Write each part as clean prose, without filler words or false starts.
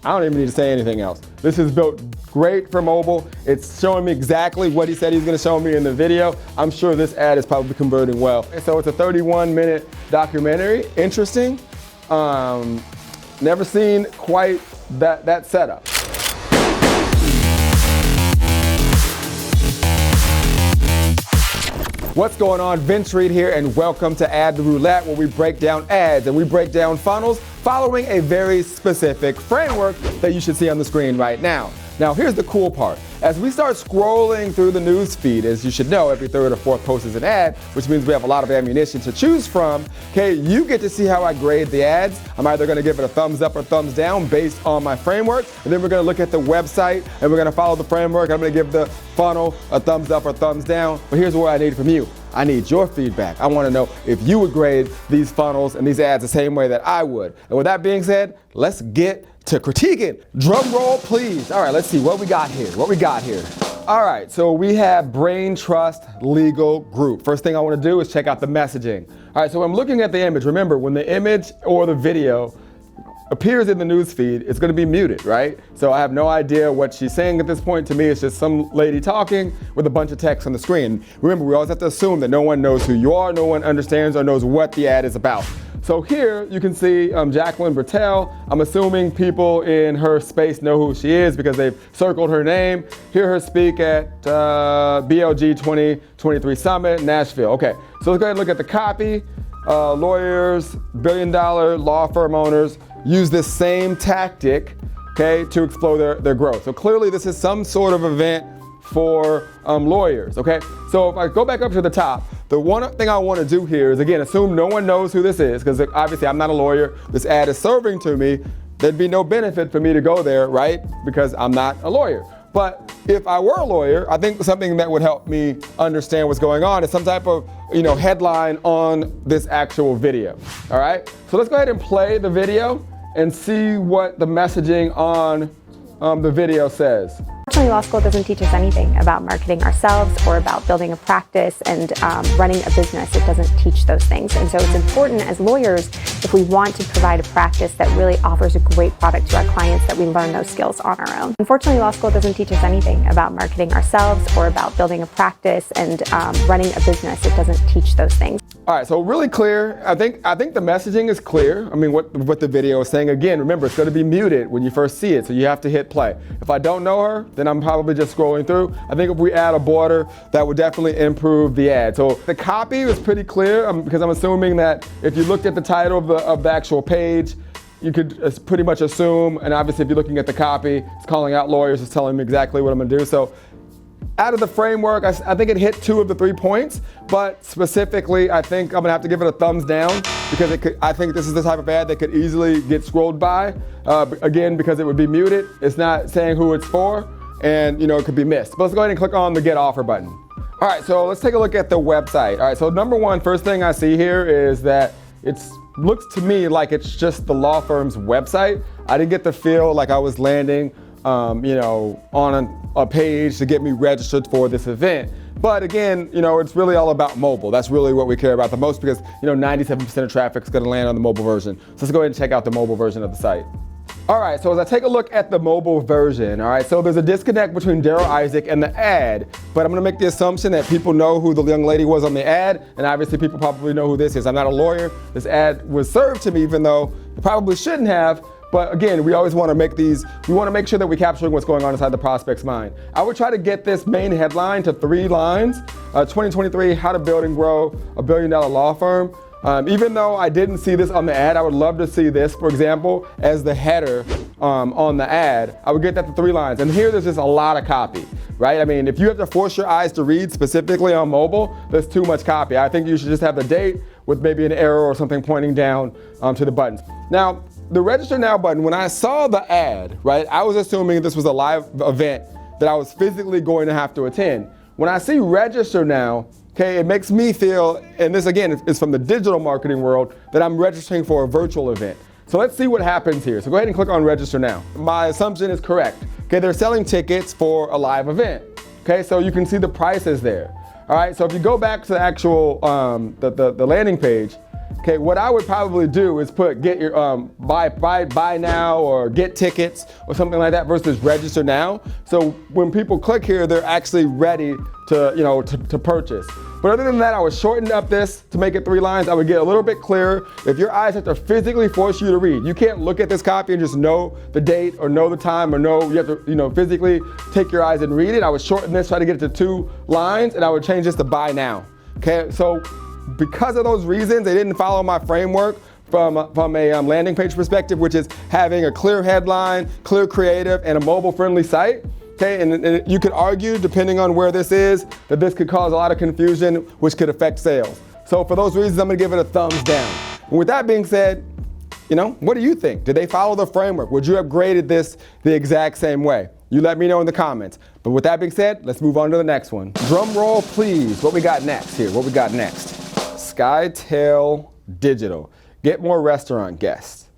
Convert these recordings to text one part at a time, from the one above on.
I don't even need to say anything else. This is built great for mobile. It's showing me exactly what he said he's gonna show me in the video. I'm sure this ad is probably converting well. So it's a 31-minute documentary. Interesting. Never seen quite that setup. What's going on? Vince Reed here, and welcome to Ad the Roulette, where we break down ads and we break down funnels following a very specific framework that you should see on the screen right now. Now, here's the cool part. As we start scrolling through the news feed, as you should know, every third or fourth post is an ad, which means we have a lot of ammunition to choose from. Okay, you get to see how I grade the ads. I'm either gonna give it a thumbs up or thumbs down based on my framework, and then we're gonna look at the website and we're gonna follow the framework. I'm gonna give the funnel a thumbs up or thumbs down. But here's what I need from you. I need your feedback. I wanna know if you would grade these funnels and these ads the same way that I would. And with that being said, let's get to critiquing. Drum roll, please. All right, let's see what we got here. All right, so we have Brain Trust Legal Group. First thing I want to do is check out the messaging. All right, so I'm looking at the image. Remember, when the image or the video appears in the news feed, it's going to be muted, right? So I have no idea what she's saying at this point. To me, it's just some lady talking with a bunch of text on the screen. Remember, we always have to assume that no one knows who you are, no one understands or knows what the ad is about. So here you can see Jacqueline Bertel. I'm assuming people in her space know who she is because they've circled her name. Hear her speak at BLG 2023 Summit, Nashville. Okay, so let's go ahead and look at the copy. Lawyers, billion-dollar law firm owners use this same tactic, okay, to explore their growth. So clearly this is some sort of event for lawyers, okay? So if I go back up to the top, the one thing I want to do here is, again, assume no one knows who this is, because obviously I'm not a lawyer. This ad is serving to me. There'd be no benefit for me to go there, right? Because I'm not a lawyer. But if I were a lawyer, I think something that would help me understand what's going on is some type of, headline on this actual video, all right? So let's go ahead and play the video and see what the messaging on the video says. Unfortunately, law school doesn't teach us anything about marketing ourselves or about building a practice and running a business. It doesn't teach those things. And so it's important as lawyers, if we want to provide a practice that really offers a great product to our clients, that we learn those skills on our own. Unfortunately, law school doesn't teach us anything about marketing ourselves or about building a practice and running a business. It doesn't teach those things. All right, so really clear. I think the messaging is clear. I mean, what the video is saying. Again, remember, it's going to be muted when you first see it, so you have to hit play. If I don't know her, then I'm probably just scrolling through. I think if we add a border, that would definitely improve the ad. So the copy is pretty clear because I'm assuming that if you looked at the title of the actual page, you could pretty much assume, and obviously if you're looking at the copy, it's calling out lawyers, it's telling me exactly what I'm going to do. So out of the framework, I think it hit 2 of the 3 points, but specifically, I think I'm gonna have to give it a thumbs down because I think this is the type of ad that could easily get scrolled by. Again, because it would be muted, it's not saying who it's for, and it could be missed. But let's go ahead and click on the Get Offer button. All right, so let's take a look at the website. All right, so number one, first thing I see here is that it looks to me like it's just the law firm's website. I didn't get the feel like I was landing on a page to get me registered for this event. But again, it's really all about mobile. That's really what we care about the most because 97% of traffic is gonna land on the mobile version. So let's go ahead and check out the mobile version of the site. All right, so as I take a look at the mobile version, all right, so there's a disconnect between Daryl Isaac and the ad, but I'm gonna make the assumption that people know who the young lady was on the ad, and obviously people probably know who this is. I'm not a lawyer. This ad was served to me even though it probably shouldn't have. But again, we always want to make sure that we're capturing what's going on inside the prospect's mind. I would try to get this main headline to 3 lines. 2023, how to build and grow a billion-dollar law firm. Even though I didn't see this on the ad, I would love to see this, for example, as the header on the ad. I would get that to 3 lines. And here there's just a lot of copy, right? I mean, if you have to force your eyes to read specifically on mobile, there's too much copy. I think you should just have the date with maybe an arrow or something pointing down to the buttons. Now, the Register Now button, when I saw the ad, right, I was assuming this was a live event that I was physically going to have to attend. When I see Register Now, okay, it makes me feel, and this again is from the digital marketing world, that I'm registering for a virtual event. So let's see what happens here. So go ahead and click on Register Now. My assumption is correct. Okay, they're selling tickets for a live event. Okay, so you can see the prices there. All right, so if you go back to the actual, the landing page, Okay, what I would probably do is put get your buy now or get tickets or something like that versus register now. So when people click here, they're actually ready to to purchase. But other than that, I would shorten up this to make it 3 lines. I would get a little bit clearer. If your eyes have to physically force you to read, you can't look at this copy and just know the date or know the time or know, you have to physically take your eyes and read it. I would shorten this, try to get it to 2 lines, and I would change this to buy now. Okay, so because of those reasons, they didn't follow my framework from a landing page perspective, which is having a clear headline, clear creative, and a mobile-friendly site. Okay, and you could argue, depending on where this is, that this could cause a lot of confusion, which could affect sales. So for those reasons, I'm gonna give it a thumbs down. And with that being said, what do you think? Did they follow the framework? Would you have graded this the exact same way? You let me know in the comments. But with that being said, let's move on to the next one. Drum roll, please. What we got next here? What we got next? Skytale Digital. Get more restaurant guests.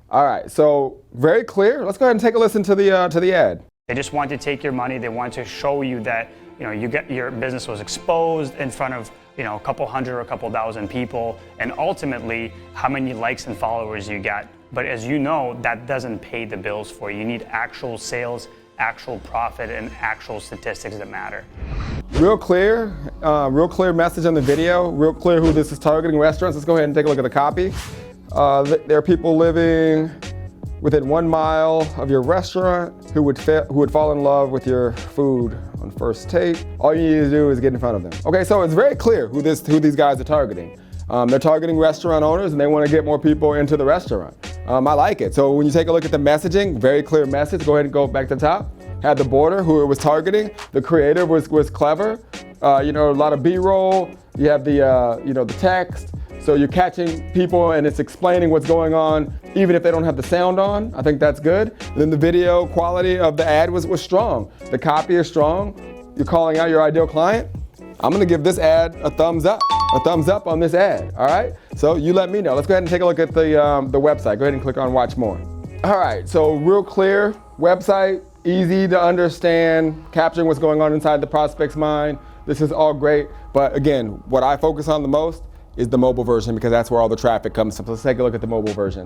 All right, so very clear. Let's go ahead and take a listen to the ad. They just want to take your money. They want to show you that your business was exposed in front of a couple hundred or a couple thousand people, and ultimately how many likes and followers you got. But as you know, that doesn't pay the bills for you. You need actual sales, actual profit, and actual statistics that matter. Real clear message on the video. Real clear who this is targeting. Restaurants. Let's go ahead and take a look at the copy. There are people living within 1 mile of your restaurant who would fall in love with your food on first take. All you need to do is get in front of them. Okay, so it's very clear who these guys are targeting. They're targeting restaurant owners and they want to get more people into the restaurant. I like it. So when you take a look at the messaging, very clear message. Go ahead and go back to the top. Had the border, who it was targeting. The creative was clever. A lot of B-roll. You have the text. So you're catching people and it's explaining what's going on, even if they don't have the sound on. I think that's good. And then the video quality of the ad was strong. The copy is strong. You're calling out your ideal client. I'm gonna give this ad a thumbs up on this ad, all right? So you let me know. Let's go ahead and take a look at the website. Go ahead and click on watch more. All right, so real clear website, easy to understand, capturing what's going on inside the prospect's mind. This is all great, but again, what I focus on the most is the mobile version because that's where all the traffic comes from. So let's take a look at the mobile version.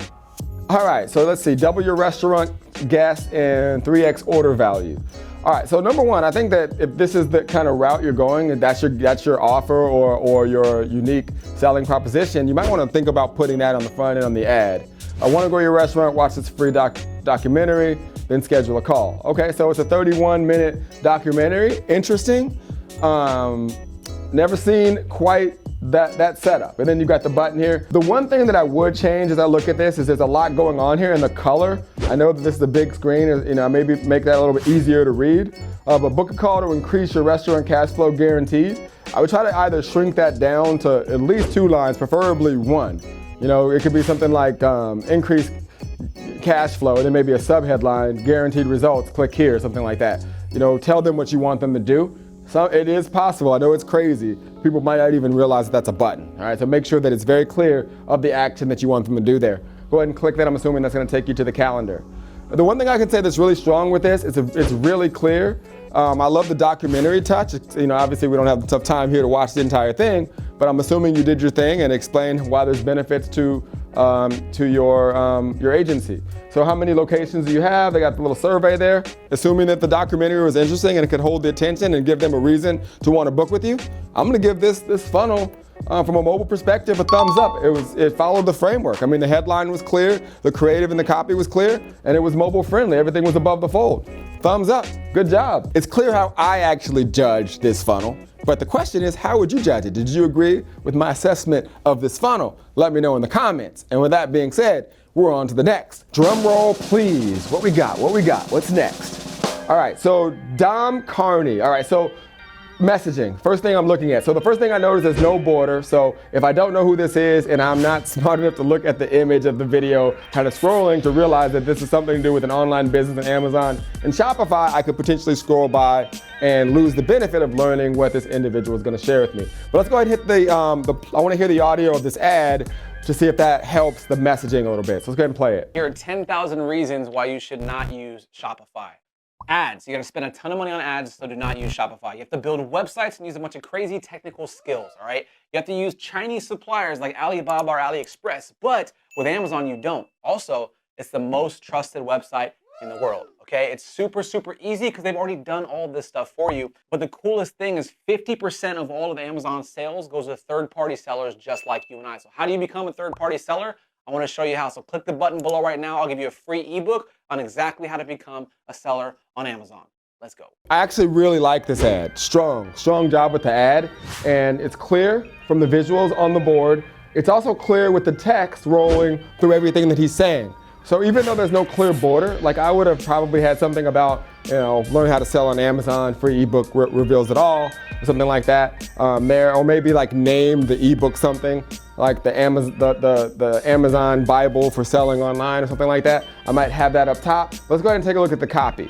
All right, so let's see, double your restaurant guests and 3x order value. All right, so number one, I think that if this is the kind of route you're going and that's your offer or your unique selling proposition, you might want to think about putting that on the front end on the ad. I want to go to your restaurant, watch this free documentary, then schedule a call. Okay, so it's a 31-minute documentary. Interesting. Never seen quite that setup. And then you got the button here. The one thing that I would change as I look at this is there's a lot going on here in the color. I know that this is a big screen, maybe make that a little bit easier to read. But book a call to increase your restaurant cash flow guaranteed. I would try to either shrink that down to at least 2 lines, preferably 1. It could be something like increase cash flow, and then maybe a sub-headline, guaranteed results, click here, something like that. Tell them what you want them to do. So it is possible, I know it's crazy. People might not even realize that that's a button. All right, so make sure that it's very clear of the action that you want them to do there. Go ahead and click that. I'm assuming that's gonna take you to the calendar. The one thing I can say that's really strong with this is it's really clear. I love the documentary touch. Obviously we don't have enough time here to watch the entire thing, but I'm assuming you did your thing and explained why there's benefits to your agency. So how many locations do you have? They got the little survey there. Assuming that the documentary was interesting and it could hold the attention and give them a reason to want to book with you, I'm gonna give this funnel from a mobile perspective a thumbs up. It followed the framework. I mean, the headline was clear, the creative and the copy was clear, and it was mobile friendly. Everything was above the fold. Thumbs up, good job. It's clear how I actually judged this funnel, but the question is, how would you judge it? Did you agree with my assessment of this funnel? Let me know in the comments. And with that being said, we're on to the next. Drum roll, please. What we got? What's next? All right, so Carney. All right, so messaging, first thing I'm looking at. So the first thing I notice is no border. So if I don't know who this is and I'm not smart enough to look at the image of the video, kind of scrolling to realize that this is something to do with an online business in Amazon and Shopify, I could potentially scroll by and lose the benefit of learning what this individual is gonna share with me. But let's go ahead and hit I wanna hear the audio of this ad to see if that helps the messaging a little bit. So let's go ahead and play it. Here are 10,000 reasons why you should not use Shopify. Ads. You gotta spend a ton of money on ads, so do not use Shopify. You have to build websites and use a bunch of crazy technical skills, all right? You have to use Chinese suppliers like Alibaba or AliExpress, but with Amazon, you don't. Also, it's the most trusted website in the world, okay? It's super, super easy because they've already done all this stuff for you. But the coolest thing is 50% of all of Amazon's sales goes to third-party sellers just like you and I. So how do you become a third-party seller? I want to show you how. So click the button below right now. I'll give you a free ebook on exactly how to become a seller on Amazon. Let's go. I actually really like this ad. Strong job with the ad. And it's clear from the visuals on the board. It's also clear with the text rolling through everything that he's saying. So even though there's no clear border, like I would have probably had something about, learn how to sell on Amazon, free ebook reveals it all, or something like that there, or maybe like name the ebook something, like the Amazon Bible for selling online or something like that. I might have that up top. Let's go ahead and take a look at the copy.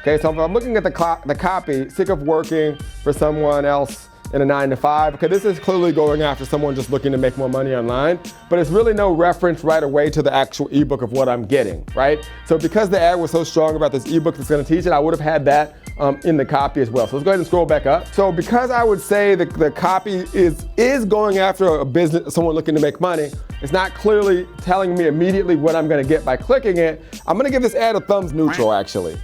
Okay, so if I'm looking at the copy, sick of working for someone else in a 9-to-5, okay, this is clearly going after someone just looking to make more money online, but it's really no reference right away to the actual ebook of what I'm getting, right? So because the ad was so strong about this ebook that's gonna teach it, I would have had that in the copy as well. So let's go ahead and scroll back up. So because I would say the copy is going after a business, someone looking to make money, it's not clearly telling me immediately what I'm gonna get by clicking it. I'm gonna give this ad a thumbs neutral actually.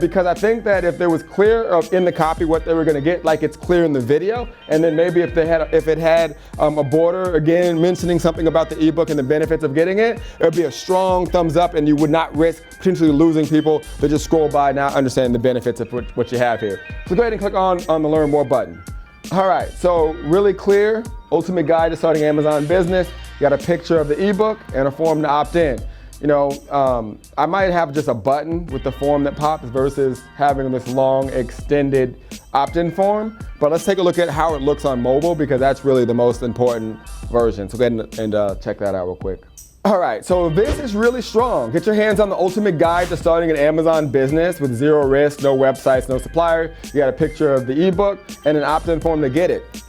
Because I think that if there was clear in the copy what they were going to get, like it's clear in the video, and then maybe if it had a border again mentioning something about the ebook and the benefits of getting it, it would be a strong thumbs up, and you would not risk potentially losing people that just scroll by not understanding the benefits of what you have here. So go ahead and click on the Learn More button. All right, so really clear, ultimate guide to starting Amazon business. You got a picture of the ebook and a form to opt in. I might have just a button with the form that pops versus having this long extended opt-in form. But let's take a look at how it looks on mobile because that's really the most important version. So go ahead and check that out real quick. All right, so this is really strong. Get your hands on the ultimate guide to starting an Amazon business with zero risk, no websites, no supplier. You got a picture of the ebook and an opt-in form to get it.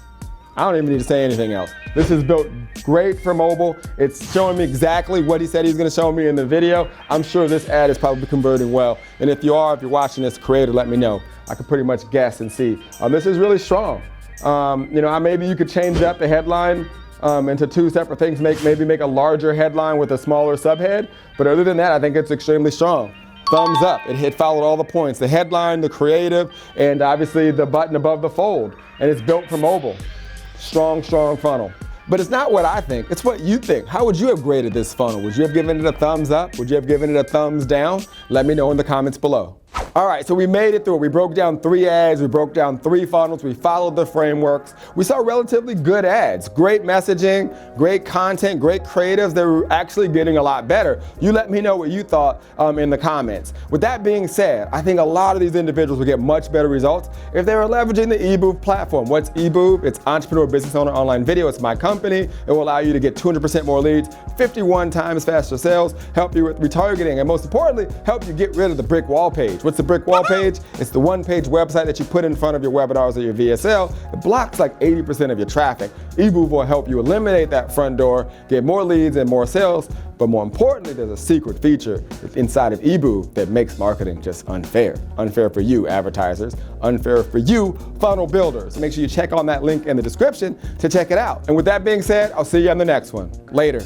I don't even need to say anything else. This is built great for mobile. It's showing me exactly what he said he's gonna show me in the video. I'm sure this ad is probably converting well. And if you're watching this creator, let me know. I could pretty much guess and see. This is really strong. Maybe you could change up the headline into two separate things, maybe make a larger headline with a smaller subhead. But other than that, I think it's extremely strong. Thumbs up. It followed all the points. The headline, the creative, and obviously the button above the fold. And it's built for mobile. Strong funnel. But it's not what I think, it's what you think. How would you have graded this funnel? Would you have given it a thumbs up? Would you have given it a thumbs down? Let me know in the comments below. All right, so we made it through. We broke down 3 ads, we broke down 3 funnels, we followed the frameworks. We saw relatively good ads, great messaging, great content, great creatives. They were actually getting a lot better. You let me know what you thought in the comments. With that being said, I think a lot of these individuals will get much better results if they were leveraging the EBOOV platform. What's EBOOV? It's Entrepreneur Business Owner Online Video. It's my company. It will allow you to get 200% more leads, 51 times faster sales, help you with retargeting, and most importantly, help you get rid of the brick wall page. What's the brick wall page? It's the one-page website that you put in front of your webinars or your VSL. It blocks like 80% of your traffic. EBOOV will help you eliminate that front door, get more leads and more sales, but more importantly, there's a secret feature inside of EBOOV that makes marketing just unfair. Unfair for you, advertisers. Unfair for you, funnel builders. Make sure you check on that link in the description to check it out. And with that being said, I'll see you on the next one. Later.